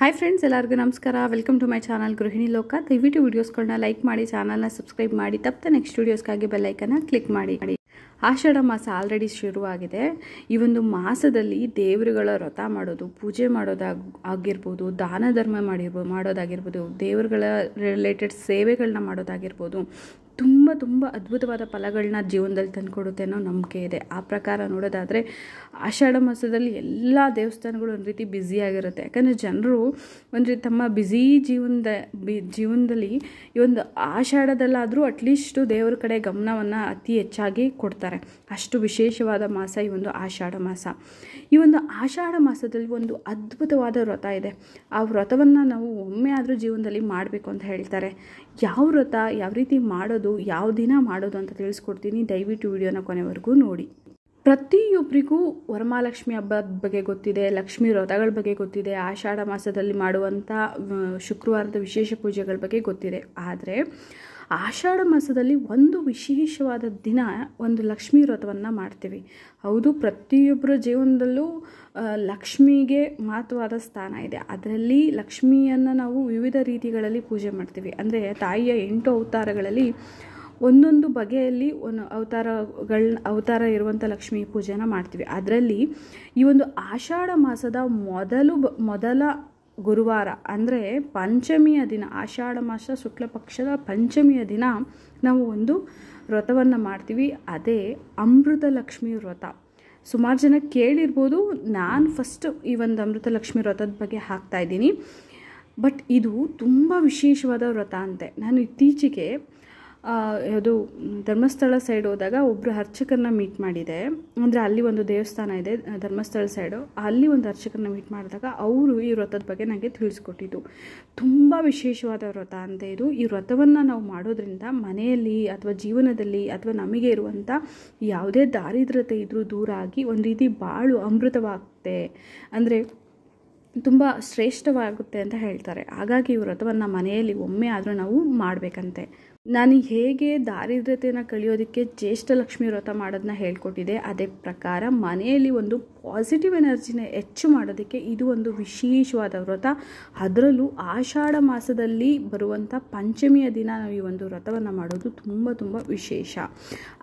Hi friends एल्लरिगू नमस्कार welcome to मೈ channel ಗೃಹಿಣಿ ಲೋಕ ದಯವಿಟ್ಟು ವಿಡಿಯೋಸ್ಗಳನ್ನ ಲೈಕ್ ಮಾಡಿ ಚಾನಲ್ನ ಸಬ್ಸ್ಕ್ರೈಬ್ ಮಾಡಿ ತಪ್ಪದೆ ನೆಕ್ಸ್ಟ್ ವಿಡಿಯೋಸ್ಗಾಗಿ ಬೆಲ್ ಐಕನ್ನ ಕ್ಲಿಕ್ ಮಾಡಿ ಆಷಾಢ ಮಾಸ ಆಲ್ರೆಡಿ ಶುರುವಾಗಿದೆ। ಈ ಒಂದು ಮಾಸದಲ್ಲಿ ದೇವರುಗಳ ವ್ರತ ಮಾಡೋದು, ಪೂಜೆ ಮಾಡೋದಾಗಿರ್ಬೋದು, ದಾನ ಧರ್ಮ ಮಾಡೋದಾಗಿರ್ಬೋದು, ದೇವರುಗಳ ರಿಲೇಟೆಡ್ ಸೇವೆಗಳನ್ನ ಮಾಡೋದಾಗಿರ್ಬೋದು, ತುಂಬ ಅದ್ಭುತವಾದ ಫಲಗಳನ್ನ ಜೀವನದಲ್ಲಿ ತಂದುಕೊಡುತ್ತೆ ಅನ್ನೋ ನಂಬಿಕೆ ಇದೆ। ಆ ಪ್ರಕಾರ ನೋಡೋದಾದರೆ ಆಷಾಢ ಮಾಸದಲ್ಲಿ ಎಲ್ಲ ದೇವಸ್ಥಾನಗಳು ಒಂದು ರೀತಿ ಬ್ಯುಸಿಯಾಗಿರುತ್ತೆ। ಯಾಕಂದರೆ ಜನರು ಒಂದು ರೀತಿ ತಮ್ಮ ಬ್ಯುಸಿ ಜೀವನದಲ್ಲಿ ಈ ಒಂದು ಆಷಾಢದಲ್ಲಾದರೂ ಅಟ್ಲೀಸ್ಟು ದೇವರ ಕಡೆ ಗಮನವನ್ನು ಅತಿ ಹೆಚ್ಚಾಗಿ ಕೊಡ್ತಾರೆ। ಅಷ್ಟು ವಿಶೇಷವಾದ ಮಾಸ ಈ ಒಂದು ಆಷಾಢ ಮಾಸ। ಈ ಒಂದು ಆಷಾಢ ಮಾಸದಲ್ಲಿ ಒಂದು ಅದ್ಭುತವಾದ ವ್ರತ ಇದೆ। ಆ ವ್ರತವನ್ನು ನಾವು ಒಮ್ಮೆ ಆದರೂ ಜೀವನದಲ್ಲಿ ಮಾಡಬೇಕು ಅಂತ ಹೇಳ್ತಾರೆ। ಯಾವ ವ್ರತ, ಯಾವ ರೀತಿ ಮಾಡೋದು, ಯಾವ ದಿನ ಮಾಡೋದು ಅಂತ ತಿಳಿಸ್ಕೊಡ್ತೀನಿ। ದಯವಿಟ್ಟು ವಿಡಿಯೋನ ಕೊನೆವರೆಗೂ ನೋಡಿ। ಪ್ರತಿಯೊಬ್ಬರಿಗೂ ವರಮಹಾಲಕ್ಷ್ಮಿ ಹಬ್ಬದ ಬಗ್ಗೆ ಗೊತ್ತಿದೆ, ಲಕ್ಷ್ಮೀ ವ್ರತಗಳ ಬಗ್ಗೆ ಗೊತ್ತಿದೆ, ಆಷಾಢ ಮಾಸದಲ್ಲಿ ಮಾಡುವಂಥ ಶುಕ್ರವಾರದ ವಿಶೇಷ ಪೂಜೆಗಳ ಬಗ್ಗೆ ಗೊತ್ತಿದೆ। ಆದರೆ ಆಷಾಢ ಮಾಸದಲ್ಲಿ ಒಂದು ವಿಶೇಷವಾದ ದಿನ ಒಂದು ಲಕ್ಷ್ಮೀ ವ್ರತವನ್ನು ಮಾಡ್ತೀವಿ। ಹೌದು, ಪ್ರತಿಯೊಬ್ಬರ ಜೀವನದಲ್ಲೂ ಲಕ್ಷ್ಮಿಗೆ ಮಹತ್ವವಾದ ಸ್ಥಾನ ಇದೆ। ಅದರಲ್ಲಿ ಲಕ್ಷ್ಮಿಯನ್ನು ನಾವು ವಿವಿಧ ರೀತಿಗಳಲ್ಲಿ ಪೂಜೆ ಮಾಡ್ತೀವಿ। ಅಂದರೆ ತಾಯಿಯ 8 ಅವತಾರಗಳಲ್ಲಿ ಒಂದೊಂದು ಬಗೆಯಲ್ಲಿ ಅವತಾರ ಇರುವಂಥ ಲಕ್ಷ್ಮೀ ಪೂಜೆನ ಮಾಡ್ತೀವಿ। ಅದರಲ್ಲಿ ಈ ಒಂದು ಆಷಾಢ ಮಾಸದ ಮೊದಲ ಗುರುವಾರ ಅಂದರೆ ಪಂಚಮಿಯ ದಿನ, ಆಷಾಢ ಮಾಸ ಶುಕ್ಲ ಪಕ್ಷದ ಪಂಚಮಿಯ ದಿನ ನಾವು ಒಂದು ವ್ರತವನ್ನು ಮಾಡ್ತೀವಿ। ಅದೇ ಅಮೃತ ಲಕ್ಷ್ಮಿ ವ್ರತ। ಸುಮಾರು ಜನ ಕೇಳಿರ್ಬೋದು, ನಾನು ಫಸ್ಟ್ ಈ ಒಂದು ಅಮೃತ ಲಕ್ಷ್ಮಿ ವ್ರತದ ಬಗ್ಗೆ ಹಾಕ್ತಾ ಇದ್ದೀನಿ। ಬಟ್ ಇದು ತುಂಬ ವಿಶೇಷವಾದ ವ್ರತ ಅಂತೆ। ನಾನು ಇತ್ತೀಚೆಗೆ ಯಾವುದು ಧರ್ಮಸ್ಥಳ ಸೈಡ್ ಹೋದಾಗ ಒಬ್ಬರು ಅರ್ಚಕರನ್ನ ಮೀಟ್ ಮಾಡಿದೆ। ಅಂದರೆ ಅಲ್ಲಿ ಒಂದು ದೇವಸ್ಥಾನ ಇದೆ ಧರ್ಮಸ್ಥಳ ಸೈಡು, ಅಲ್ಲಿ ಒಂದು ಅರ್ಚಕರನ್ನ ಮೀಟ್ ಮಾಡಿದಾಗ ಅವರು ಈ ವ್ರತದ ಬಗ್ಗೆ ನನಗೆ ತಿಳಿಸ್ಕೊಟ್ಟಿದ್ದು। ತುಂಬ ವಿಶೇಷವಾದ ವ್ರತ ಅಂತೆ ಇದು। ಈ ವ್ರತವನ್ನು ನಾವು ಮಾಡೋದ್ರಿಂದ ಮನೆಯಲ್ಲಿ ಅಥವಾ ಜೀವನದಲ್ಲಿ ಅಥವಾ ನಮಗೆ ಇರುವಂಥ ಯಾವುದೇ ದಾರಿದ್ರ್ಯತೆ ಇದ್ದರೂ ದೂರ ಆಗಿ ಒಂದು ರೀತಿ ಬಾಳು ಅಮೃತವಾಗುತ್ತೆ, ಅಂದರೆ ತುಂಬ ಶ್ರೇಷ್ಠವಾಗುತ್ತೆ ಅಂತ ಹೇಳ್ತಾರೆ। ಹಾಗಾಗಿ ಈ ವ್ರತವನ್ನು ಮನೆಯಲ್ಲಿ ಒಮ್ಮೆ ಆದರೂ ನಾವು ಮಾಡಬೇಕಂತೆ। ನಾನು ಹೇಗೆ ದಾರಿದ್ರ್ಯತೆಯನ್ನು ಕಳೆಯೋದಕ್ಕೆ ಜ್ಯೇಷ್ಠ ಲಕ್ಷ್ಮಿ ವ್ರತ ಮಾಡೋದನ್ನ ಹೇಳ್ಕೊಟ್ಟಿದೆ, ಅದೇ ಪ್ರಕಾರ ಮನೆಯಲ್ಲಿ ಒಂದು ಪಾಸಿಟಿವ್ ಎನರ್ಜಿನ ಹೆಚ್ಚು ಮಾಡೋದಕ್ಕೆ ಇದು ಒಂದು ವಿಶೇಷವಾದ ವ್ರತ। ಅದರಲ್ಲೂ ಆಷಾಢ ಮಾಸದಲ್ಲಿ ಬರುವಂಥ ಪಂಚಮಿಯ ದಿನ ನಾವು ಈ ಒಂದು ವ್ರತವನ್ನು ಮಾಡೋದು ತುಂಬ ವಿಶೇಷ।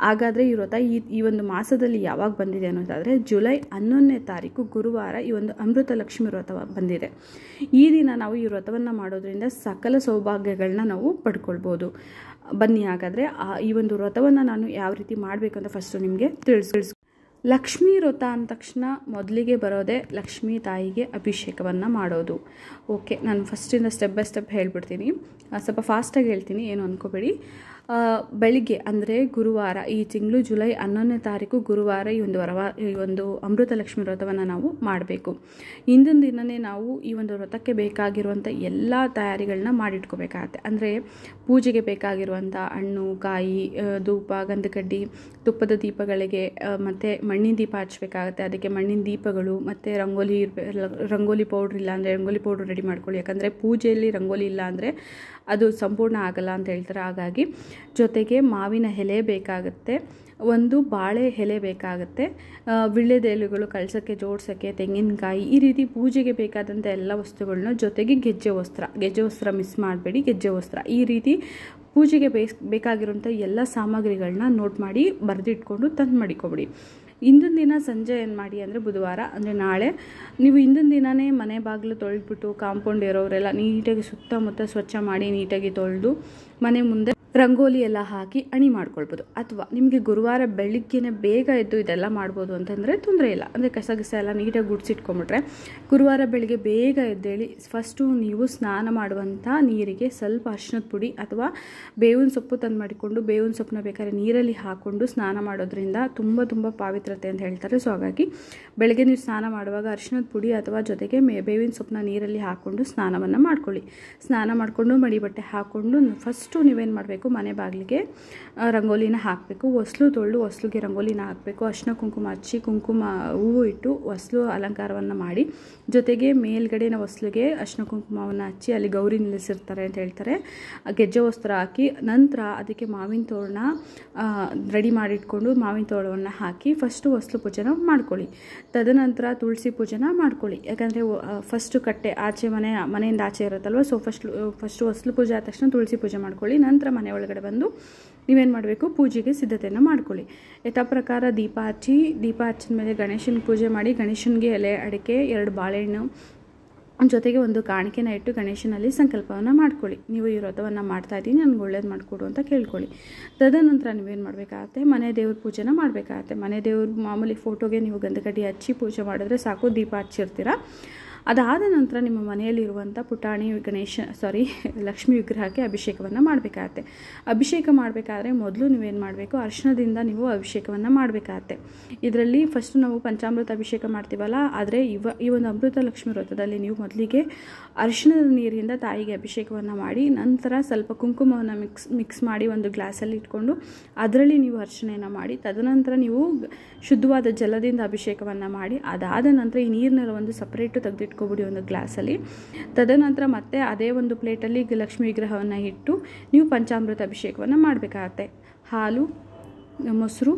ಹಾಗಾದರೆ ಈ ವ್ರತ ಈ ಒಂದು ಮಾಸದಲ್ಲಿ ಯಾವಾಗ ಬಂದಿದೆ ಅನ್ನೋದಾದರೆ ಜುಲೈ 11ನೇ ತಾರೀಕು ಗುರುವಾರ ಈ ಒಂದು ಅಮೃತ ಲಕ್ಷ್ಮಿ ವ್ರತ ಬಂದಿದೆ। ಈ ದಿನ ನಾವು ಈ ವ್ರತವನ್ನು ಮಾಡೋದ್ರಿಂದ ಸಕಲ ಸೌಭಾಗ್ಯಗಳನ್ನ ನಾವು ಪಡ್ಕೊಳ್ಬೋದು। ಬನ್ನಿ ಹಾಗಾದರೆ ಈ ಒಂದು ವ್ರತವನ್ನು ನಾನು ಯಾವ ರೀತಿ ಮಾಡಬೇಕು ಅಂತ ಫಸ್ಟು ನಿಮಗೆ ತಿಳಿಸ್ ಲಕ್ಷ್ಮೀ ವ್ರತ ಅಂದ ತಕ್ಷಣ ಮೊದಲಿಗೆ ಬರೋದೇ ಲಕ್ಷ್ಮೀ ತಾಯಿಗೆ ಅಭಿಷೇಕವನ್ನು ಮಾಡೋದು। ಓಕೆ, ನಾನು ಫಸ್ಟಿಂದ ಸ್ಟೆಪ್ ಬೈ ಸ್ಟೆಪ್ ಹೇಳ್ಬಿಡ್ತೀನಿ, ಸ್ವಲ್ಪ ಫಾಸ್ಟಾಗಿ ಹೇಳ್ತೀನಿ, ಏನು ಅಂದ್ಕೋಬೇಡಿ। ಬೆಳಿಗ್ಗೆ ಅಂದರೆ ಗುರುವಾರ, ಈ ತಿಂಗಳು ಜುಲೈ 11ನೇ ತಾರೀಕು ಗುರುವಾರ ಈ ಒಂದು ಅಮೃತ ಲಕ್ಷ್ಮಿ ವ್ರತವನ್ನು ನಾವು ಮಾಡಬೇಕು। ಹಿಂದಿನ ದಿನವೇ ನಾವು ಈ ಒಂದು ವ್ರತಕ್ಕೆ ಬೇಕಾಗಿರುವಂಥ ಎಲ್ಲ ತಯಾರಿಗಳನ್ನ ಮಾಡಿಟ್ಕೋಬೇಕಾಗತ್ತೆ। ಅಂದರೆ ಪೂಜೆಗೆ ಬೇಕಾಗಿರುವಂಥ ಹಣ್ಣು, ಕಾಯಿ, ಧೂಪ, ಗಂಧಕಡ್ಡಿ, ತುಪ್ಪದ ದೀಪಗಳಿಗೆ ಮತ್ತು ಮಣ್ಣಿನ ದೀಪ ಹಚ್ಚಬೇಕಾಗತ್ತೆ। ಅದಕ್ಕೆ ಮಣ್ಣಿನ ದೀಪಗಳು ಮತ್ತು ರಂಗೋಲಿ ಪೌಡ್ರ್ ಇಲ್ಲ ಅಂದರೆ ರಂಗೋಲಿ ಪೌಡ್ರ್ ರೆಡಿ ಮಾಡ್ಕೊಳ್ಳಿ। ಯಾಕಂದರೆ ಪೂಜೆಯಲ್ಲಿ ರಂಗೋಲಿ ಇಲ್ಲ ಅಂದರೆ ಅದು ಸಂಪೂರ್ಣ ಆಗಲ್ಲ ಅಂತ ಹೇಳ್ತಾರೆ। ಹಾಗಾಗಿ ಜೊತೆಗೆ ಮಾವಿನ ಎಲೆ ಬೇಕಾಗುತ್ತೆ, ಒಂದು ಬಾಳೆ ಎಲೆ ಬೇಕಾಗುತ್ತೆ, ವಿಳ್ಯದೆಲೆಗಳು ಕಳಸಕ್ಕೆ ಜೋಡಿಸೋಕ್ಕೆ, ತೆಂಗಿನಕಾಯಿ, ಈ ರೀತಿ ಪೂಜೆಗೆ ಬೇಕಾದಂಥ ಎಲ್ಲ ವಸ್ತುಗಳನ್ನ, ಜೊತೆಗೆ ಗೆಜ್ಜೆ ವಸ್ತ್ರ ಮಿಸ್ ಮಾಡಬೇಡಿ, ಗೆಜ್ಜೆ ವಸ್ತ್ರ, ಈ ರೀತಿ ಪೂಜೆಗೆ ಬೇಕಾಗಿರುವಂಥ ಎಲ್ಲ ಸಾಮಗ್ರಿಗಳನ್ನ ನೋಟ್ ಮಾಡಿ ಬರೆದಿಟ್ಕೊಂಡು ತಂದು ಮಾಡಿಕೊಬಿಡಿ। ಹಿಂದಿನ ದಿನ ಸಂಜೆ ಏನು ಮಾಡಿ ಅಂದರೆ ಬುಧವಾರ ಅಂದರೆ ನಾಳೆ ನೀವು ಹಿಂದಿನ ದಿನವೇ ಮನೆ ಬಾಗಿಲು ತೊಳೆದ್ಬಿಟ್ಟು ಕಾಂಪೌಂಡ್ ಇರೋರೆಲ್ಲ ನೀಟಾಗಿ ಸುತ್ತಮುತ್ತ ಸ್ವಚ್ಛ ಮಾಡಿ ನೀಟಾಗಿ ತೊಳೆದು ಮನೆ ಮುಂದೆ ರಂಗೋಲಿ ಎಲ್ಲ ಹಾಕಿ ಅಣಿ ಮಾಡ್ಕೊಳ್ಬೋದು। ಅಥವಾ ನಿಮಗೆ ಗುರುವಾರ ಬೆಳಿಗ್ಗೆನೇ ಬೇಗ ಎದ್ದು ಇದೆಲ್ಲ ಮಾಡ್ಬೋದು ಅಂತಂದರೆ ತೊಂದರೆ ಇಲ್ಲ। ಅಂದರೆ ಕಸ ಎಲ್ಲ ನೀಟಾಗಿ ಗುಡಿಸಿಟ್ಕೊಂಬಿಟ್ರೆ ಗುರುವಾರ ಬೆಳಿಗ್ಗೆ ಬೇಗ ಎದ್ದೇಳಿ ಫಸ್ಟು ನೀವು ಸ್ನಾನ ಮಾಡುವಂಥ ನೀರಿಗೆ ಸ್ವಲ್ಪ ಅರಿಶಿಣದ ಪುಡಿ ಅಥವಾ ಬೇವಿನ ಸೊಪ್ಪು ತಂದು ಮಾಡಿಕೊಂಡು ಬೇವಿನ ಸೊಪ್ಪನ್ನ ಬೇಕಾದ್ರೆ ನೀರಲ್ಲಿ ಹಾಕ್ಕೊಂಡು ಸ್ನಾನ ಮಾಡೋದ್ರಿಂದ ತುಂಬ ಪಾವಿತ್ರತೆ ಅಂತ ಹೇಳ್ತಾರೆ। ಸೊ ಹಾಗಾಗಿ ಬೆಳಗ್ಗೆ ನೀವು ಸ್ನಾನ ಮಾಡುವಾಗ ಅರಿಶಿಣದ ಪುಡಿ ಅಥವಾ ಜೊತೆಗೆ ಬೇವಿನ ಸೊಪ್ಪನ್ನ ನೀರಲ್ಲಿ ಹಾಕ್ಕೊಂಡು ಸ್ನಾನವನ್ನು ಮಾಡ್ಕೊಳ್ಳಿ। ಸ್ನಾನ ಮಾಡಿಕೊಂಡು ಮಡಿ ಬಟ್ಟೆ ಹಾಕ್ಕೊಂಡು ಫಸ್ಟು ನೀವೇನು ಮಾಡಬೇಕು ಮಾಡಬೇಕು, ಮನೆ ಬಾಗಿಲಿಗೆ ರಂಗೋಲಿನ ಹಾಕಬೇಕು. ಹೊಸ್ಲು ತೊಳೆದು ಹೊಸ್ಲಿಗೆ ರಂಗೋಲಿನ ಹಾಕಬೇಕು. ಅರಿಶಿನ ಕುಂಕುಮ ಹಚ್ಚಿ ಕುಂಕುಮ ಹೂವು ಇಟ್ಟು ಹೊಸ್ಲು ಅಲಂಕಾರವನ್ನು ಮಾಡಿ, ಜೊತೆಗೆ ಮೇಲ್ಗಡೆನ ಹೊಸ್ಲಿಗೆ ಅರಿಶಿನ ಕುಂಕುಮವನ್ನು ಹಚ್ಚಿ ಅಲ್ಲಿ ಗೌರಿ ನಿಲ್ಲಿಸಿರ್ತಾರೆ ಅಂತ ಹೇಳ್ತಾರೆ. ಗೆಜ್ಜೆ ವಸ್ತ್ರ ಹಾಕಿ ನಂತರ ಅದಕ್ಕೆ ಮಾವಿನ ತೋರಣ ರೆಡಿ ಮಾಡಿಟ್ಕೊಂಡು ಮಾವಿನ ತೋರಣವನ್ನು ಹಾಕಿ ಫಸ್ಟು ಹೊಸ್ಲು ಪೂಜೆನ ಮಾಡ್ಕೊಳ್ಳಿ. ತದನಂತರ ತುಳಸಿ ಪೂಜೆನ ಮಾಡ್ಕೊಳ್ಳಿ. ಯಾಕಂದರೆ ಫಸ್ಟು ಕಟ್ಟೆ ಆಚೆ ಮನೆಯಿಂದ ಆಚೆ ಇರುತ್ತಲ್ವ, ಸೊ ಫಸ್ಟು ಹೊಸ್ಲು ಪೂಜೆ ಆದ ತಕ್ಷಣ ತುಳಸಿ ಪೂಜೆ ಮಾಡ್ಕೊಳ್ಳಿ. ನಂತರ ಮನೆ ಒಳಗಡೆ ಬಂದು ನೀವೇನು ಮಾಡಬೇಕು, ಪೂಜೆಗೆ ಸಿದ್ಧತೆಯನ್ನು ಮಾಡ್ಕೊಳ್ಳಿ. ಯಥಾ ಪ್ರಕಾರ ದೀಪ ಹಚ್ಚಿದ ಮೇಲೆ ಗಣೇಶನ ಪೂಜೆ ಮಾಡಿ, ಗಣೇಶನಿಗೆ ಎಲೆ ಅಡಿಕೆ 2 ಬಾಳೆಹಣ್ಣು ಜೊತೆಗೆ ಒಂದು ಕಾಣಿಕೆನ ಇಟ್ಟು ಗಣೇಶನಲ್ಲಿ ಸಂಕಲ್ಪವನ್ನು ಮಾಡ್ಕೊಳ್ಳಿ. ನೀವು ಈ ವ್ರತವನ್ನು ಮಾಡ್ತಾಯಿದ್ದೀನಿ, ನನಗೆ ಒಳ್ಳೇದು ಮಾಡಿಕೊಡು ಅಂತ ಕೇಳ್ಕೊಳ್ಳಿ. ತದನಂತರ ನೀವೇನು ಮಾಡಬೇಕಾಗತ್ತೆ, ಮನೆ ದೇವ್ರ ಪೂಜೆನ ಮಾಡಬೇಕಾಗತ್ತೆ. ಮನೆ ದೇವ್ರ ಮಾಮೂಲಿ ಫೋಟೋಗೆ ನೀವು ಗಂಧಕಡ್ಡಿ ಹಚ್ಚಿ ಪೂಜೆ ಮಾಡಿದ್ರೆ ಸಾಕು, ದೀಪ ಹಚ್ಚಿರ್ತೀರ. ಅದಾದ ನಂತರ ನಿಮ್ಮ ಮನೆಯಲ್ಲಿರುವಂಥ ಪುಟಾಣಿ ಲಕ್ಷ್ಮೀ ವಿಗ್ರಹಕ್ಕೆ ಅಭಿಷೇಕವನ್ನು ಮಾಡಬೇಕಾಗತ್ತೆ. ಅಭಿಷೇಕ ಮಾಡಬೇಕಾದ್ರೆ ಮೊದಲು ನೀವೇನು ಮಾಡಬೇಕು, ಅರಿಶಿಣದಿಂದ ನೀವು ಅಭಿಷೇಕವನ್ನು ಮಾಡಬೇಕಾಗತ್ತೆ. ಇದರಲ್ಲಿ ಫಸ್ಟು ನಾವು ಪಂಚಾಮೃತ ಅಭಿಷೇಕ ಮಾಡ್ತೀವಲ್ಲ, ಆದರೆ ಈ ಒಂದು ಅಮೃತ ಲಕ್ಷ್ಮೀ ವ್ರತದಲ್ಲಿ ನೀವು ಮೊದಲಿಗೆ ಅರಿಶಿಣದ ನೀರಿಂದ ತಾಯಿಗೆ ಅಭಿಷೇಕವನ್ನು ಮಾಡಿ, ನಂತರ ಸ್ವಲ್ಪ ಕುಂಕುಮವನ್ನು ಮಿಕ್ಸ್ ಮಾಡಿ ಒಂದು ಗ್ಲಾಸಲ್ಲಿ ಇಟ್ಕೊಂಡು ಅದರಲ್ಲಿ ನೀವು ಅರ್ಚನೆಯನ್ನು ಮಾಡಿ, ತದನಂತರ ನೀವು ಶುದ್ಧವಾದ ಜಲದಿಂದ ಅಭಿಷೇಕವನ್ನು ಮಾಡಿ, ಅದಾದ ನಂತರ ಈ ನೀರನ್ನೆಲ್ಲ ಒಂದು ಸಪ್ರೇಟು ತೆಗೆದಿಟ್ಕೊಬಿಡಿ ಒಂದು ಗ್ಲಾಸಲ್ಲಿ. ತದನಂತರ ಮತ್ತೆ ಅದೇ ಒಂದು ಪ್ಲೇಟಲ್ಲಿ ಲಕ್ಷ್ಮೀ ವಿಗ್ರಹವನ್ನು ಇಟ್ಟು ನೀವು ಪಂಚಾಮೃತ ಅಭಿಷೇಕವನ್ನು ಮಾಡಬೇಕಾಗತ್ತೆ. ಹಾಲು, ಮೊಸರು,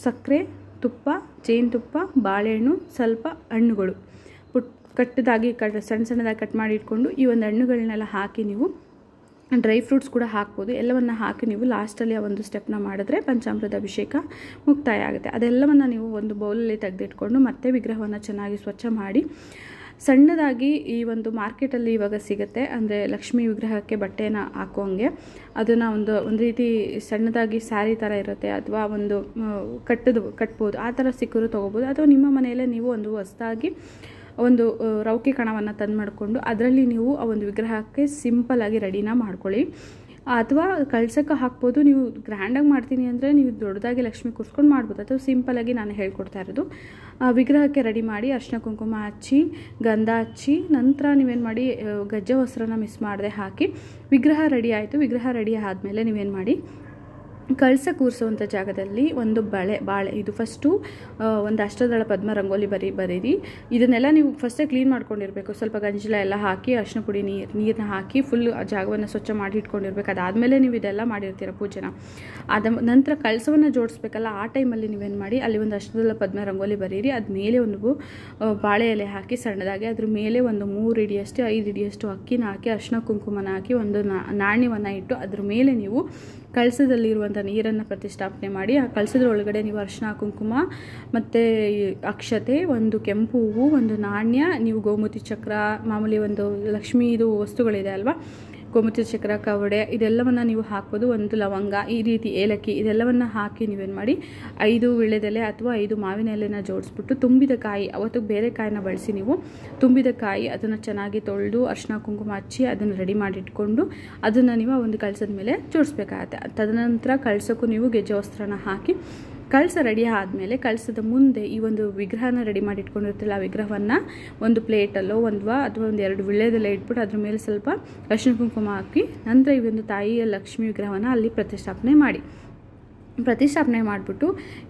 ಸಕ್ಕರೆ, ತುಪ್ಪ, ಜೇನುತುಪ್ಪ, ಬಾಳೆಹಣ್ಣು, ಸ್ವಲ್ಪ ಹಣ್ಣುಗಳು ಸಣ್ಣ ಸಣ್ಣದಾಗಿ ಕಟ್ ಮಾಡಿ ಇಟ್ಕೊಂಡು ಈ ಒಂದು ಹಣ್ಣುಗಳನ್ನೆಲ್ಲ ಹಾಕಿ ನೀವು ಡ್ರೈ ಫ್ರೂಟ್ಸ್ ಕೂಡ ಹಾಕ್ಬೋದು. ಎಲ್ಲವನ್ನು ಹಾಕಿ ನೀವು ಲಾಸ್ಟಲ್ಲಿ ಆ ಒಂದು ಸ್ಟೆಪ್ನ ಮಾಡಿದ್ರೆ ಪಂಚಾಮೃತ ಅಭಿಷೇಕ ಮುಕ್ತಾಯ ಆಗುತ್ತೆ. ಅದೆಲ್ಲವನ್ನು ನೀವು ಒಂದು ಬೌಲಲ್ಲಿ ತೆಗೆದಿಟ್ಕೊಂಡು ಮತ್ತೆ ವಿಗ್ರಹವನ್ನು ಚೆನ್ನಾಗಿ ಸ್ವಚ್ಛ ಮಾಡಿ, ಸಣ್ಣದಾಗಿ ಈ ಒಂದು ಮಾರ್ಕೆಟಲ್ಲಿ ಇವಾಗ ಸಿಗುತ್ತೆ, ಅಂದರೆ ಲಕ್ಷ್ಮೀ ವಿಗ್ರಹಕ್ಕೆ ಬಟ್ಟೆನ ಹಾಕೋಂಗೆ ಅದನ್ನು ಒಂದು ರೀತಿ ಸಣ್ಣದಾಗಿ ಸ್ಯಾರಿ ಥರ ಇರುತ್ತೆ, ಅಥವಾ ಒಂದು ಕಟ್ಬೋದು, ಆ ಥರ ಸಿಕ್ಕರೂ ತೊಗೋಬೋದು. ಅಥವಾ ನಿಮ್ಮ ಮನೆಯಲ್ಲೇ ನೀವು ಒಂದು ಹೊಸದಾಗಿ ಒಂದು ರೌಕೆ ಕಣವನ್ನು ತಂದು ಮಾಡಿಕೊಂಡು ಅದರಲ್ಲಿ ನೀವು ಆ ಒಂದು ವಿಗ್ರಹಕ್ಕೆ ಸಿಂಪಲ್ಲಾಗಿ ರೆಡಿನ ಮಾಡ್ಕೊಳ್ಳಿ. ಅಥವಾ ಕಳ್ಸಕ್ಕೆ ಹಾಕ್ಬೋದು. ನೀವು ಗ್ರ್ಯಾಂಡಾಗಿ ಮಾಡ್ತೀನಿ ಅಂದರೆ ನೀವು ದೊಡ್ಡದಾಗಿ ಲಕ್ಷ್ಮಿ ಕೂರಿಸ್ಕೊಂಡು ಮಾಡ್ಬೋದು, ಅಥವಾ ಸಿಂಪಲ್ಲಾಗಿ ನಾನು ಹೇಳ್ಕೊಡ್ತಾ ಇರೋದು. ವಿಗ್ರಹಕ್ಕೆ ರೆಡಿ ಮಾಡಿ ಅರಿಶಿನ ಕುಂಕುಮ ಹಚ್ಚಿ ಗಂಧ ಹಚ್ಚಿ ನಂತರ ನೀವೇನು ಮಾಡಿ ಗಜ್ಜೆ ವಸ್ತ್ರನ ಮಿಸ್ ಮಾಡದೆ ಹಾಕಿ ವಿಗ್ರಹ ರೆಡಿ ಆಯಿತು. ವಿಗ್ರಹ ರೆಡಿ ಆದಮೇಲೆ ನೀವೇನು ಮಾಡಿ ಕಳಸ ಕೂರಿಸುವಂಥ ಜಾಗದಲ್ಲಿ ಒಂದು ಬಾಳೆ ಇದು ಫಸ್ಟು ಒಂದು ಅಷ್ಟದಳ ಪದ್ಮ ರಂಗೋಲಿ ಬರೀರಿ. ಇದನ್ನೆಲ್ಲ ನೀವು ಫಸ್ಟೇ ಕ್ಲೀನ್ ಮಾಡ್ಕೊಂಡಿರಬೇಕು. ಸ್ವಲ್ಪ ಗಂಜಲ ಎಲ್ಲ ಹಾಕಿ ಅರಿಶಿನ ಪುಡಿ ನೀರನ್ನ ಹಾಕಿ ಫುಲ್ ಜಾಗವನ್ನು ಸ್ವಚ್ಛ ಮಾಡಿ ಇಟ್ಕೊಂಡಿರ್ಬೇಕು. ಅದಾದಮೇಲೆ ನೀವು ಇದೆಲ್ಲ ಮಾಡಿರ್ತೀರ ಪೂಜೆನ. ನಂತರ ಕಳಸವನ್ನು ಜೋಡಿಸ್ಬೇಕಲ್ಲ, ಆ ಟೈಮಲ್ಲಿ ನೀವೇನು ಮಾಡಿ ಅಲ್ಲಿ ಒಂದು ಅಷ್ಟದಳ ಪದ್ಮ ರಂಗೋಲಿ ಬರೀರಿ. ಅದ್ಮೇಲೆ ಒಂದು ಬಾಳೆ ಎಲೆ ಹಾಕಿ ಸಣ್ಣದಾಗಿ ಅದ್ರ ಮೇಲೆ ಒಂದು 3 ಹಿಡಿಯಷ್ಟು 5 ಹಿಡಿಯಷ್ಟು ಅಕ್ಕಿನ ಹಾಕಿ ಅರಿಶಿನ ಕುಂಕುಮನ ಹಾಕಿ ಒಂದು ನಾಣ್ಯವನ್ನು ಇಟ್ಟು ಅದ್ರ ಮೇಲೆ ನೀವು ಕಳಸದಲ್ಲಿರುವಂಥ ನೀರನ್ನು ಪ್ರತಿಷ್ಠಾಪನೆ ಮಾಡಿ, ಆ ಕಳಸದ ಒಳಗಡೆ ನೀವು ಅರಿಶಿನ ಕುಂಕುಮ ಮತ್ತು ಅಕ್ಷತೆ, ಒಂದು ಕೆಂಪು ಹೂವು, ಒಂದು ನಾಣ್ಯ, ನೀವು ಗೋಮತಿ ಚಕ್ರ, ಮಾಮೂಲಿ ಒಂದು ಲಕ್ಷ್ಮೀದು ವಸ್ತುಗಳಿದೆ ಅಲ್ವಾ, ಗೋಮತಿ ಚಕ್ರ, ಕವಡೆ, ಇದೆಲ್ಲವನ್ನು ನೀವು ಹಾಕ್ಬೋದು. ಒಂದು ಲವಂಗ, ಈ ರೀತಿ ಏಲಕ್ಕಿ, ಇದೆಲ್ಲವನ್ನು ಹಾಕಿ ನೀವೇನು ಮಾಡಿ 5 ವೀಳ್ಯದೆಲೆ ಅಥವಾ 5 ಮಾವಿನ ಎಲೆನ ಜೋಡಿಸ್ಬಿಟ್ಟು ತುಂಬಿದ ಕಾಯಿ, ಅವತ್ತು ಬೇರೆ ಕಾಯಿನ ಬಳಸಿ ನೀವು ತುಂಬಿದ ಕಾಯಿ ಅದನ್ನು ಚೆನ್ನಾಗಿ ತೊಳೆದು ಅರಿಶಿನ ಕುಂಕುಮ ಹಚ್ಚಿ ಅದನ್ನು ರೆಡಿ ಮಾಡಿಟ್ಕೊಂಡು ಅದನ್ನು ನೀವು ಆ ಒಂದು ಕಳಸದ ಮೇಲೆ ಜೋಡಿಸ್ಬೇಕಾಗತ್ತೆ. ತದನಂತರ ಕಳಸಕ್ಕೂ ನೀವು ಗೆಜ್ಜೆ ವಸ್ತ್ರನ ಹಾಕಿ ಕಳಸ ರೆಡಿ ಆದಮೇಲೆ ಕಳಸದ ಮುಂದೆ ಈ ಒಂದು ವಿಗ್ರಹನ ರೆಡಿ ಮಾಡಿ ಇಟ್ಕೊಂಡಿರ್ತಿಲ್ಲ, ಆ ವಿಗ್ರಹವನ್ನು ಒಂದು ಪ್ಲೇಟಲ್ಲೋ ಅಥವಾ ಒಂದು 2 ವಿಳ್ಯದೆಲೆ ಇಟ್ಬಿಟ್ಟು ಅದ್ರ ಮೇಲೆ ಸ್ವಲ್ಪ ಅರಿಶಿನ ಕುಂಕುಮ ಹಾಕಿ ನಂತರ ಈ ಒಂದು ತಾಯಿಯ ಲಕ್ಷ್ಮೀ ವಿಗ್ರಹವನ್ನು ಅಲ್ಲಿ ಪ್ರತಿಷ್ಠಾಪನೆ ಮಾಡಿಬಿಟ್ಟು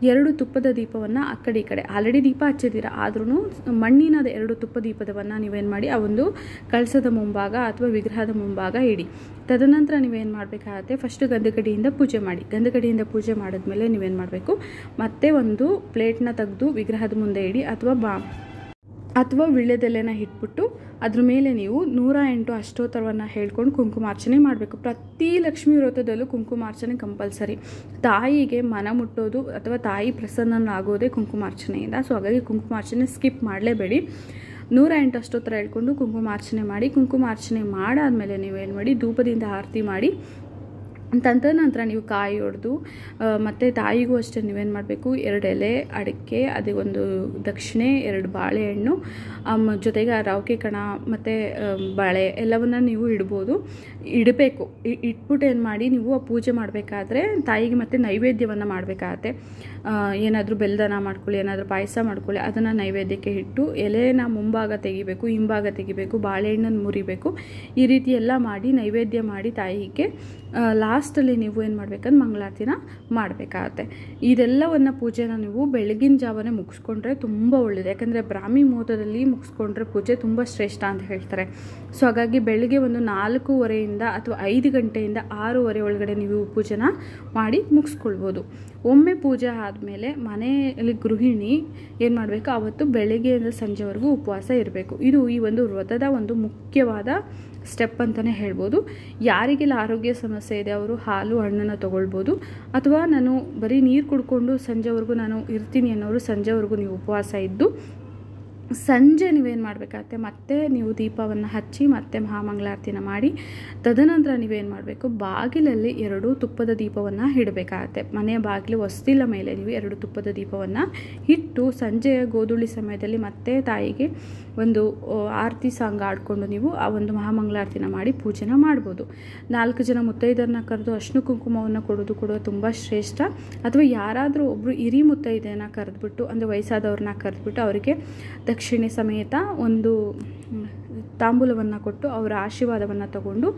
2 ತುಪ್ಪದ ದೀಪವನ್ನು ಆ ಕಡೆ ಈ ಕಡೆ ಆಲ್ರೆಡಿ ದೀಪ ಹಚ್ಚಿದ್ದೀರ, ಆದ್ರೂ ಮಣ್ಣಿನದ 2 ತುಪ್ಪ ದೀಪದವನ್ನು ನೀವೇನು ಮಾಡಿ ಆ ಒಂದು ಕಳಸದ ಮುಂಭಾಗ ಅಥವಾ ವಿಗ್ರಹದ ಮುಂಭಾಗ ಇಡಿ. ತದನಂತರ ನೀವೇನು ಮಾಡಬೇಕಾಗತ್ತೆ, ಫಸ್ಟು ಗಂಧಕಡ್ಡಿಯಿಂದ ಪೂಜೆ ಮಾಡಿ. ಗಂಧಕಡ್ಡಿಯಿಂದ ಪೂಜೆ ಮಾಡಿದ್ಮೇಲೆ ನೀವೇನು ಮಾಡಬೇಕು, ಮತ್ತೆ ಒಂದು ಪ್ಲೇಟ್ನ ತೆಗೆದು ವಿಗ್ರಹದ ಮುಂದೆ ಇಡಿ ಅಥವಾ ವಿಳ್ಯದೆಲೆನ ಇಟ್ಬಿಟ್ಟು ಅದ್ರ ಮೇಲೆ ನೀವು 108 ಅಷ್ಟೋತ್ತರವನ್ನು ಹೇಳ್ಕೊಂಡು ಕುಂಕುಮಾರ್ಚನೆ ಮಾಡಬೇಕು. ಪ್ರತಿ ಲಕ್ಷ್ಮೀ ವ್ರತದಲ್ಲೂ ಕುಂಕುಮಾರ್ಚನೆ ಕಂಪಲ್ಸರಿ. ತಾಯಿಗೆ ಮನ ಮುಟ್ಟೋದು ಅಥವಾ ತಾಯಿ ಪ್ರಸನ್ನನಾಗೋದೇ ಕುಂಕುಮಾರ್ಚನೆಯಿಂದ. ಸೊ ಹಾಗಾಗಿ ಕುಂಕುಮಾರ್ಚನೆ ಸ್ಕಿಪ್ ಮಾಡಲೇಬೇಡಿ. 108 ಅಷ್ಟೋತ್ತರ ಹೇಳ್ಕೊಂಡು ಕುಂಕುಮಾರ್ಚನೆ ಮಾಡಿ. ಕುಂಕುಮಾರ್ಚನೆ ಮಾಡಾದಮೇಲೆ ನೀವೇನು ಮಾಡಿ ಧೂಪದಿಂದ ಆರತಿ ಮಾಡಿ ತದನಂತರ ನೀವು ಕಾಯಿ ಹೊಡೆದು ಮತ್ತು ತಾಯಿಗೂ ಅಷ್ಟೇ ನೀವೇನು ಮಾಡಬೇಕು, 2 ಎಲೆ ಅಡಿಕೆ, ಅದೇ ಒಂದು ದಕ್ಷಿಣೆ, 2 ಬಾಳೆಹಣ್ಣು, ಜೊತೆಗೆ ರೌಕೆ ಕಣ ಮತ್ತು ಬಾಳೆ ಎಲ್ಲವನ್ನ ನೀವು ಇಡಬೇಕು. ಇಟ್ಬಿಟ್ಟು ಏನು ಮಾಡಿ ನೀವು ಆ ಪೂಜೆ ಮಾಡಬೇಕಾದ್ರೆ ತಾಯಿಗೆ ಮತ್ತು ನೈವೇದ್ಯವನ್ನು ಮಾಡಬೇಕಾಗತ್ತೆ. ಏನಾದರೂ ಬೆಲ್ಲದನ್ನ ಮಾಡ್ಕೊಳ್ಳಿ, ಏನಾದರೂ ಪಾಯಸ ಮಾಡ್ಕೊಳ್ಳಿ, ಅದನ್ನು ನೈವೇದ್ಯಕ್ಕೆ ಇಟ್ಟು ಎಲೆನ ಮುಂಭಾಗ ತೆಗಿಬೇಕು, ಹಿಂಭಾಗ ತೆಗಿಬೇಕು, ಬಾಳೆಹಣ್ಣನ್ನು ಮುರಿಬೇಕು. ಈ ರೀತಿ ಎಲ್ಲ ಮಾಡಿ ನೈವೇದ್ಯ ಮಾಡಿ ತಾಯಿಗೆ ಲಾಸ್ಟಲ್ಲಿ ನೀವು ಏನು ಮಾಡಬೇಕಂದ್ರೆ ಮಂಗಳಾರತಿನ ಮಾಡಬೇಕಾಗತ್ತೆ. ಇದೆಲ್ಲವನ್ನು ಪೂಜೆನ ನೀವು ಬೆಳಗಿನ ಜಾವನೇ ಮುಗಿಸ್ಕೊಂಡ್ರೆ ತುಂಬ ಒಳ್ಳೆಯದು. ಯಾಕಂದರೆ ಬ್ರಾಹ್ಮಿ ಮುಹೂರ್ತದಲ್ಲಿ ಮುಗಿಸ್ಕೊಂಡ್ರೆ ಪೂಜೆ ತುಂಬ ಶ್ರೇಷ್ಠ ಅಂತ ಹೇಳ್ತಾರೆ. ಸೊ ಹಾಗಾಗಿ ಬೆಳಗ್ಗೆ ಒಂದು 4:15 ಅಥವಾ 5 ಗಂಟೆಯಿಂದ 6:30 ಒಳಗಡೆ ನೀವು ಪೂಜೆನ ಮಾಡಿ ಮುಗಿಸ್ಕೊಳ್ಬೋದು. ಒಮ್ಮೆ ಪೂಜೆ ಆದಮೇಲೆ ಮನೆಯಲ್ಲಿ ಗೃಹಿಣಿ ಏನು ಮಾಡಬೇಕು, ಆವತ್ತು ಬೆಳಗ್ಗೆಯಿಂದ ಸಂಜೆವರೆಗೂ ಉಪವಾಸ ಇರಬೇಕು. ಇದು ಈ ಒಂದು ವ್ರತದ ಒಂದು ಮುಖ್ಯವಾದ ಸ್ಟೆಪ್ ಅಂತಲೇ ಹೇಳ್ಬೋದು. ಯಾರಿಗೆಲ್ಲ ಆರೋಗ್ಯ ಸಮಸ್ಯೆ ಇದೆ ಅವರು ಹಾಲು ಹಣ್ಣನ್ನು ತೊಗೊಳ್ಬೋದು, ಅಥವಾ ನಾನು ಬರೀ ನೀರು ಕುಡ್ಕೊಂಡು ಸಂಜೆವರೆಗೂ ನಾನು ಇರ್ತೀನಿ ಅನ್ನೋರು ಸಂಜೆವರೆಗೂ ನೀವು ಉಪವಾಸ ಇದ್ದು ಸಂಜೆ ನೀವೇನು ಮಾಡಬೇಕಾಗತ್ತೆ, ಮತ್ತೆ ನೀವು ದೀಪವನ್ನು ಹಚ್ಚಿ ಮತ್ತೆ ಮಹಾಮಂಗಳಾರತಿನ ಮಾಡಿ ತದನಂತರ ನೀವೇನು ಮಾಡಬೇಕು, ಬಾಗಿಲಲ್ಲಿ 2 ತುಪ್ಪದ ದೀಪವನ್ನು ಇಡಬೇಕಾಗತ್ತೆ. ಮನೆಯ ಬಾಗಿಲು ಹೊಸ್ತಿಲ ಮೇಲೆ ನೀವು 2 ತುಪ್ಪದ ದೀಪವನ್ನು ಇಟ್ಟು ಸಂಜೆಯ ಗೋಧೂಳಿ ಸಮಯದಲ್ಲಿ ಮತ್ತೆ ತಾಯಿಗೆ ಒಂದು ಆರತಿ ಸಾಂಗ್ ಆಡಿಕೊಂಡು ನೀವು ಆ ಒಂದು ಮಹಾಮಂಗಳಾರತಿನ ಮಾಡಿ ಪೂಜೆನ ಮಾಡ್ಬೋದು. 4 ಜನ ಮುತ್ತೈದರನ್ನ ಕರೆದು ಅರ್ಶಿನ ಕುಂಕುಮವನ್ನು ಕೊಡೋದು ಕೂಡ ತುಂಬ ಶ್ರೇಷ್ಠ. ಅಥವಾ ಯಾರಾದರೂ ಒಬ್ಬರು ಹಿರಿ ಮುತ್ತೈದೆಯನ್ನು ಕರೆದ್ಬಿಟ್ಟು, ಅಂದರೆ ವಯಸ್ಸಾದವ್ರನ್ನ ಕರೆದ್ಬಿಟ್ಟು ಅವರಿಗೆ ದಕ್ಷಿಣೆ ಸಮೇತ ಒಂದು ತಾಂಬೂಲವನ್ನು ಕೊಟ್ಟು ಅವರ ಆಶೀರ್ವಾದವನ್ನು ತಗೊಂಡು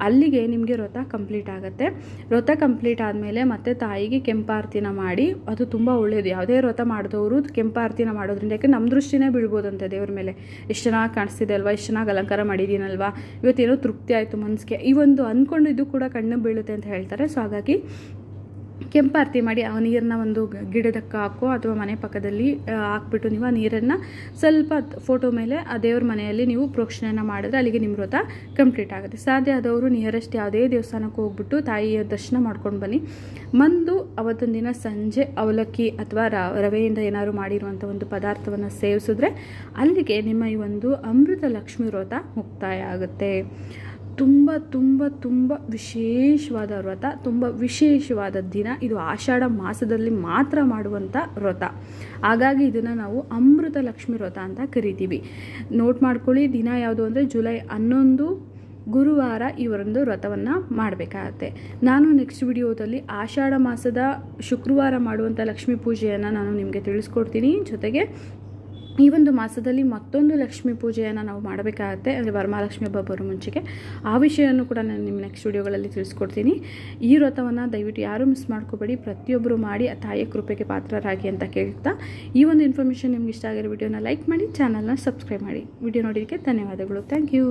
ಅಲ್ಲಿಗೆ ನಿಮಗೆ ವ್ರತ ಕಂಪ್ಲೀಟ್ ಆಗುತ್ತೆ. ವ್ರತ ಕಂಪ್ಲೀಟ್ ಆದಮೇಲೆ ಮತ್ತೆ ತಾಯಿಗೆ ಕೆಂಪಾರತಿನ ಮಾಡಿ, ಅದು ತುಂಬ ಒಳ್ಳೆಯದು. ಯಾವುದೇ ವ್ರತ ಮಾಡಿದವರು ಕೆಂಪಾರತಿನ ಮಾಡೋದ್ರಿಂದ, ಯಾಕೆ ನಮ್ಮ ದೃಷ್ಟಿನೇ ಬೀಳ್ಬೋದಂತೆ ದೇವ್ರ ಮೇಲೆ. ಎಷ್ಟು ಚೆನ್ನಾಗಿ ಕಾಣಿಸ್ತಿದೆ ಅಲ್ವಾ, ಎಷ್ಟು ಚೆನ್ನಾಗಿ ಅಲಂಕಾರ ಮಾಡಿದ್ದೀನಲ್ವಾ, ಇವತ್ತೇನೋ ತೃಪ್ತಿ ಆಯಿತು ಮನಸ್ಸಿಗೆ, ಈ ಒಂದು ಅಂದ್ಕೊಂಡಿದ್ದು ಕೂಡ ಕಣ್ಣು ಬೀಳುತ್ತೆ ಅಂತ ಹೇಳ್ತಾರೆ. ಸೊ ಹಾಗಾಗಿ ಕೆಂಪಾರತಿ ಮಾಡಿ ಆ ನೀರನ್ನ ಒಂದು ಗಿಡದಕ್ಕೆ ಹಾಕೋ ಅಥವಾ ಮನೆ ಪಕ್ಕದಲ್ಲಿ ಹಾಕ್ಬಿಟ್ಟು ನೀವು ಆ ನೀರನ್ನು ಸ್ವಲ್ಪ ಫೋಟೋ ಮೇಲೆ ಆ ದೇವ್ರ ಮನೆಯಲ್ಲಿ ನೀವು ಪ್ರೋಕ್ಷಣೆಯನ್ನು ಮಾಡಿದ್ರೆ ಅಲ್ಲಿಗೆ ನಿಮ್ಮ ವ್ರತ ಕಂಪ್ಲೀಟ್ ಆಗುತ್ತೆ. ಸಾಧ್ಯ ಆದವರು ನಿಯರೆಸ್ಟ್ ಯಾವುದೇ ದೇವಸ್ಥಾನಕ್ಕೆ ಹೋಗ್ಬಿಟ್ಟು ತಾಯಿಯ ದರ್ಶನ ಮಾಡ್ಕೊಂಡು ಬನ್ನಿ. ಬಂದು ಅವತ್ತೊಂದು ದಿನ ಸಂಜೆ ಅವಲಕ್ಕಿ ಅಥವಾ ರವೆಯಿಂದ ಏನಾದ್ರು ಮಾಡಿರುವಂಥ ಒಂದು ಪದಾರ್ಥವನ್ನು ಸೇವಿಸಿದ್ರೆ ಅಲ್ಲಿಗೆ ನಿಮ್ಮ ಈ ಒಂದು ಅಮೃತ ಲಕ್ಷ್ಮಿ ವ್ರತ ಮುಕ್ತಾಯ ಆಗುತ್ತೆ. ತುಂಬ ತುಂಬ ತುಂಬ ವಿಶೇಷವಾದ ವ್ರತ, ತುಂಬ ವಿಶೇಷವಾದ ದಿನ. ಇದು ಆಷಾಢ ಮಾಸದಲ್ಲಿ ಮಾತ್ರ ಮಾಡುವಂಥ ವ್ರತ. ಹಾಗಾಗಿ ಇದನ್ನು ನಾವು ಅಮೃತ ಲಕ್ಷ್ಮಿ ವ್ರತ ಅಂತ ಕರಿತೀವಿ. ನೋಟ್ ಮಾಡ್ಕೊಳ್ಳಿ, ದಿನ ಯಾವುದು ಅಂದರೆ ಜುಲೈ 11 ಗುರುವಾರ ಈ ಒಂದು ವ್ರತವನ್ನು ಮಾಡಬೇಕಾಗತ್ತೆ. ನಾನು ನೆಕ್ಸ್ಟ್ ವಿಡಿಯೋದಲ್ಲಿ ಆಷಾಢ ಮಾಸದ ಶುಕ್ರವಾರ ಮಾಡುವಂಥ ಲಕ್ಷ್ಮೀ ಪೂಜೆಯನ್ನು ನಾನು ನಿಮಗೆ ತಿಳಿಸ್ಕೊಡ್ತೀನಿ. ಜೊತೆಗೆ ಈ ಒಂದು ಮಾಸದಲ್ಲಿ ಮತ್ತೊಂದು ಲಕ್ಷ್ಮೀ ಪೂಜೆಯನ್ನು ನಾವು ಮಾಡಬೇಕಾಗತ್ತೆ, ಅಂದರೆ ವರಮಹಾಲಕ್ಷ್ಮಿ ಹಬ್ಬ ಬರೋ ಮುಂಚೆಗೆ. ಆ ವಿಷಯವನ್ನು ಕೂಡ ನಾನು ನಿಮ್ಮ ನೆಕ್ಸ್ಟ್ ವಿಡಿಯೋಗಳಲ್ಲಿ ತಿಳಿಸ್ಕೊಡ್ತೀನಿ. ಈ ವ್ರತವನ್ನು ದಯವಿಟ್ಟು ಯಾರೂ ಮಿಸ್ ಮಾಡ್ಕೋಬೇಡಿ, ಪ್ರತಿಯೊಬ್ಬರು ಮಾಡಿ ಆ ತಾಯಿಯ ಕೃಪೆಗೆ ಪಾತ್ರರಾಗಿ ಅಂತ ಕೇಳ್ತಾ, ಈ ಒಂದು ಇನ್ಫಾರ್ಮೇಷನ್ ನಿಮ್ಗೆ ಇಷ್ಟ ಆಗಿರೋ ವಿಡಿಯೋನ ಲೈಕ್ ಮಾಡಿ, ಚಾನಲ್ನ ಸಬ್ಸ್ಕ್ರೈಬ್ ಮಾಡಿ. ವಿಡಿಯೋ ನೋಡೋದಕ್ಕೆ ಧನ್ಯವಾದಗಳು. Thank you.